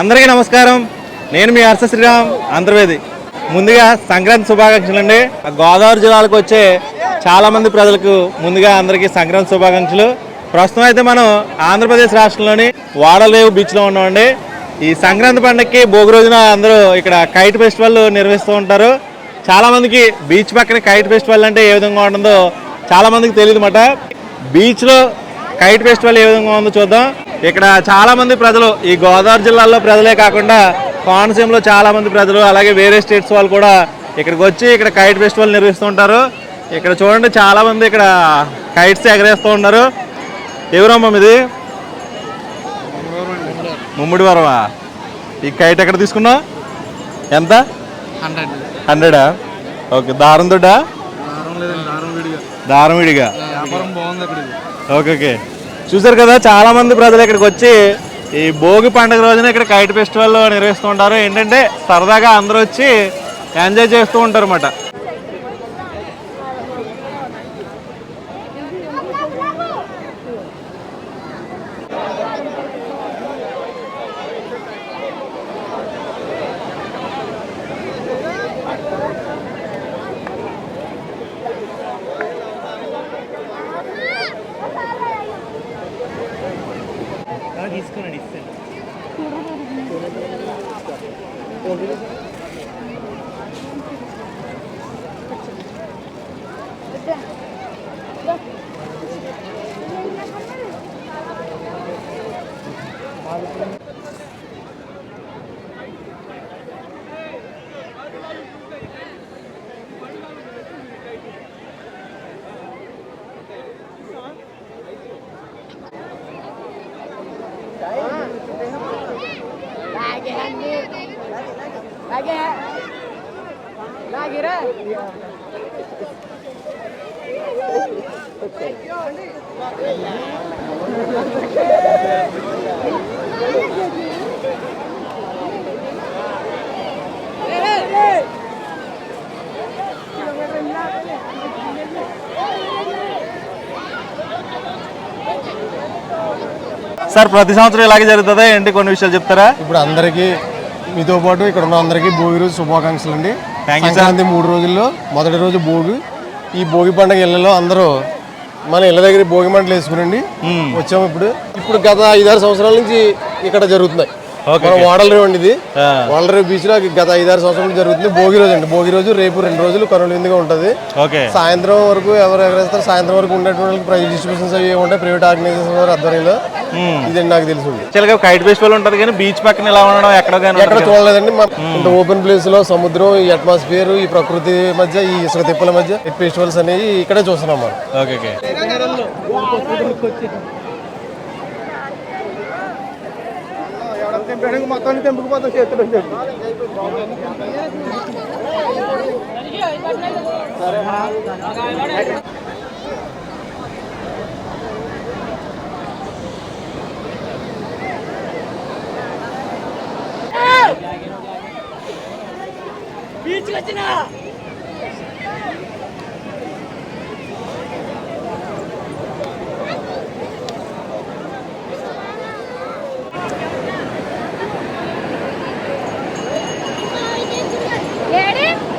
అందరికీ నమస్కారం. నేను మీ హర్ష శ్రీరామ్ ఆంధ్రవేది. ముందుగా సంక్రాంతి శుభాకాంక్షలు అండి. గోదావరి జిల్లాలకు వచ్చే చాలామంది ప్రజలకు ముందుగా అందరికీ సంక్రాంతి శుభాకాంక్షలు. ప్రస్తుతం అయితే మనం ఆంధ్రప్రదేశ్ రాష్ట్రంలోని వాడలేవు బీచ్లో ఉన్నామండి. ఈ సంక్రాంతి పండుగకి భోగి రోజున అందరూ ఇక్కడ కైట్ ఫెస్టివల్ నిర్వహిస్తూ ఉంటారు. చాలామందికి బీచ్ పక్కన కైట్ ఫెస్టివల్ అంటే ఏ విధంగా ఉంటుందో చాలామందికి తెలియదు అన్నమాట. బీచ్లో కైట్ ఫెస్టివల్ ఏ విధంగా ఉందో చూద్దాం. ఇక్కడ చాలామంది ప్రజలు, ఈ గోదావరి జిల్లాలో ప్రజలే కాకుండా కోనసీమలో చాలామంది ప్రజలు, అలాగే వేరే స్టేట్స్ వాళ్ళు కూడా ఇక్కడికి వచ్చి ఇక్కడ కైట్ ఫెస్టివల్ నిర్వహిస్తూ ఉంటారు. ఇక్కడ చూడండి, చాలామంది ఇక్కడ కైట్స్ ఎగరేస్తూ ఉన్నారు. ఎవరమ్మా ఇది? ముమ్మిడి వరవా? ఈ కైట్ ఎక్కడ తీసుకున్నావు? ఎంత? 100. ఓకే. దారం తోడా? దారం విడిగా. Okay okay. చూసారు కదా, చాలా మంది ప్రజలు ఇక్కడికి వచ్చి ఈ భోగి పండుగ రోజున ఇక్కడ కైట్ ఫెస్టివల్ నిర్వహిస్తూ ఉంటారు. ఏంటంటే సరదాగా అందరూ వచ్చి ఎంజాయ్ చేస్తూ ఉంటారు అన్నమాట. తీసుకున్నాను ఇస్తాను. సార్, ప్రతి సంవత్సరం ఇలాగే జరుగుతుందా ఏంటి? కొన్ని విషయాలు చెప్తారా? ఇప్పుడు అందరికీ, మీతో పాటు ఇక్కడ ఉన్న అందరికీ భోగి రోజు శుభాకాంక్షలు అండి. సంక్రాంతి 3 రోజుల్లో మొదటి రోజు భోగి. ఈ భోగి పండుగ ఇళ్లలో అందరూ మన ఇళ్ళ దగ్గర భోగి మంటలు వేసుకునండి వచ్చాము. ఇప్పుడు గత 5-6 సంవత్సరాల నుంచి ఇక్కడ జరుగుతున్నాయి. వాడలరేవు అండి, ఇది వాడలరేవు బీచ్ లో గత 5-6 సంవత్సరాలు జరుగుతుంది. భోగి రోజు అండి. భోగి రోజు రేపు 2 రోజులు కనువిందుగా ఉంటుంది. సాయంత్రం వరకు ఎవరు ఎగరేస్తారు, సాయంత్రం వరకు ఉండేటువంటి ప్రైజ్ డిస్ట్రిబ్యూషన్స్ అవి ఉంటాయి ప్రైవేట్ ఆర్గనైజేషన్ వారి ఆధ్వర్యంలో. ఇదండి నాకు తెలుసు. కైట్ ఫెస్టివల్ ఉంటుంది కానీ బీచ్ పక్కన ఇలా ఉండడం ఎక్కడ చూడలేదండి. ఇంత ఓపెన్ ప్లేస్ లో సముద్రం, ఈ అట్మాస్ఫియర్, ఈ ప్రకృతి మధ్య, ఈ ఇసుక తిప్పల మధ్య ఫెస్టివల్స్ అనేవి ఇక్కడే చూస్తున్నాం మనం. మొత్తాన్ని తెంపుకుపోతాం చేతులు. బీచ్ వచ్చినా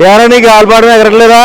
ఎవరో నీకు ఆల్పాడడం ఎగరట్లేదా?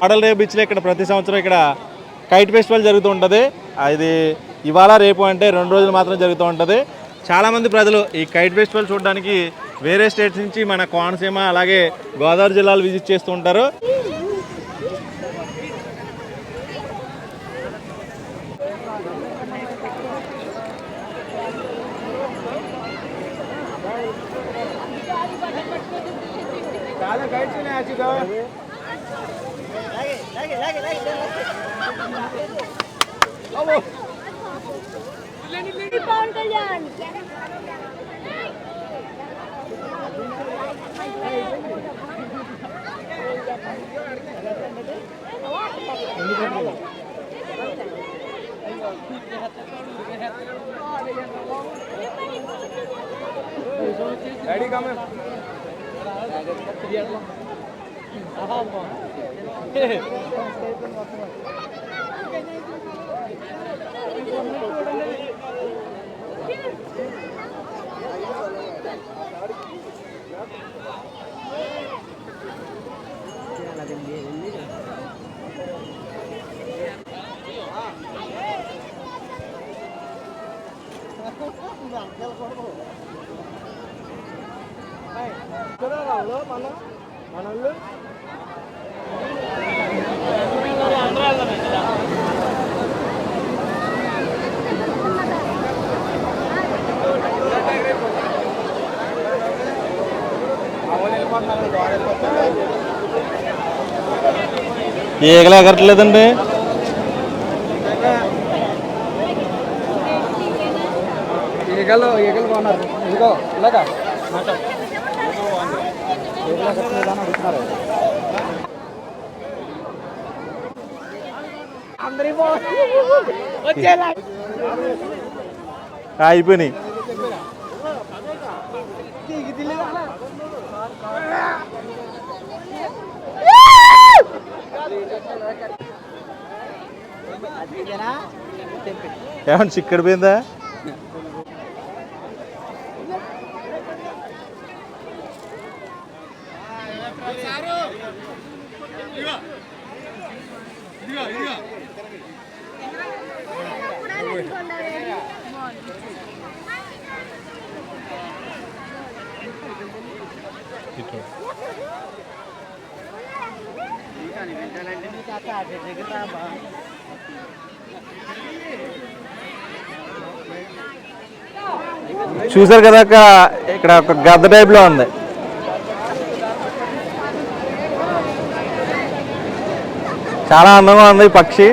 మోడల్ రేపు బీచ్లో ఇక్కడ ప్రతి సంవత్సరం ఇక్కడ కైట్ ఫెస్టివల్ జరుగుతూ ఉంటుంది. అది ఇవాళ రేపు అంటే 2 రోజులు మాత్రం జరుగుతూ ఉంటుంది. చాలామంది ప్రజలు ఈ కైట్ ఫెస్టివల్ చూడడానికి వేరే స్టేట్స్ నుంచి మన కోనసీమ అలాగే గోదావరి జిల్లాలు విజిట్ చేస్తూ ఉంటారు. पवन कल्याण रेडी कम है ఈగలు ఎగరట్లేదండి. ఈగలు కొన్నారు ఇదిగో ఇలాగా అయిపోయినాయి. ఏమన్నా చిక్కడి పోయిందా? చూసారు కదా ఇక్కడ ఒక గద్ద టైప్లో ఉంది. చాలా అందంగా ఉంది ఈ పక్షి.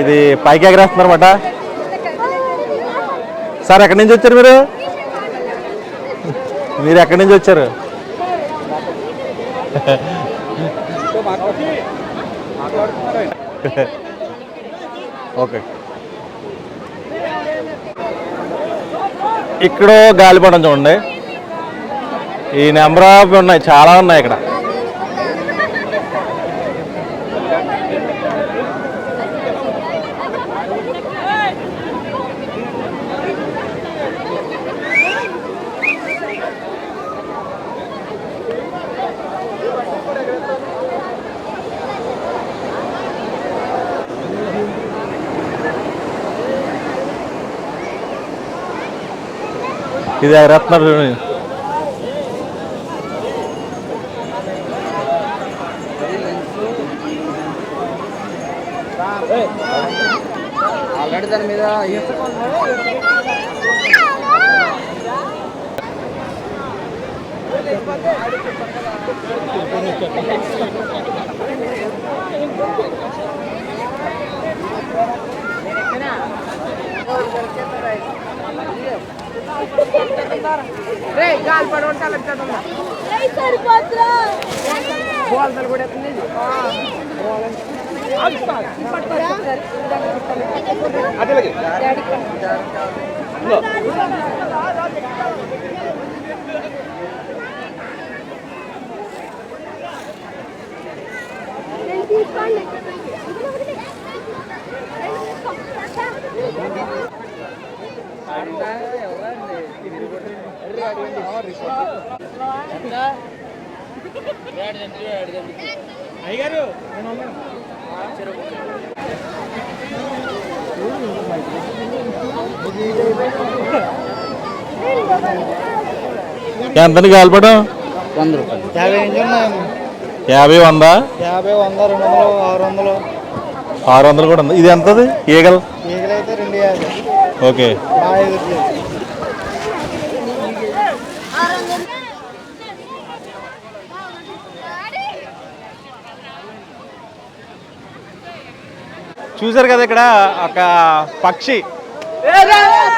ఇది పైకి ఎగరేస్తున్నారు అన్నమాట. సార్ ఎక్కడి నుంచి వచ్చారు మీరు? మీరు ఎక్కడి నుంచి వచ్చారు? ఓకే. ఇక్కడ గాలిపటం చూడండి. ఈ నెంబర్ ఆఫ్ ఉన్నాయి, చాలా ఉన్నాయి ఇక్కడ. ఇది ఎగరేస్తున్నారు. ఆల్రెడీ దాని మీద గాలి పడి బోల్తలు కూడా ఎంతని గాలిపటం 100 రూపాయలు 50 ఇంచులు ఉన్నాయమ్మా 50 100 50 100 200 600 600 కూడా ఉంది. ఇది ఎంతది ఈగల్? ఈగలైతే 250 ఓకే. బాగా ఎదురులేదు. చూసారు కదా ఇక్కడ ఒక పక్షి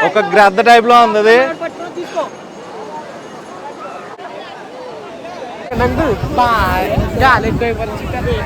ఒక గ్రద్ద టైప్ లో ఉంది అది. గాలి ఎక్కువైపోతుంది.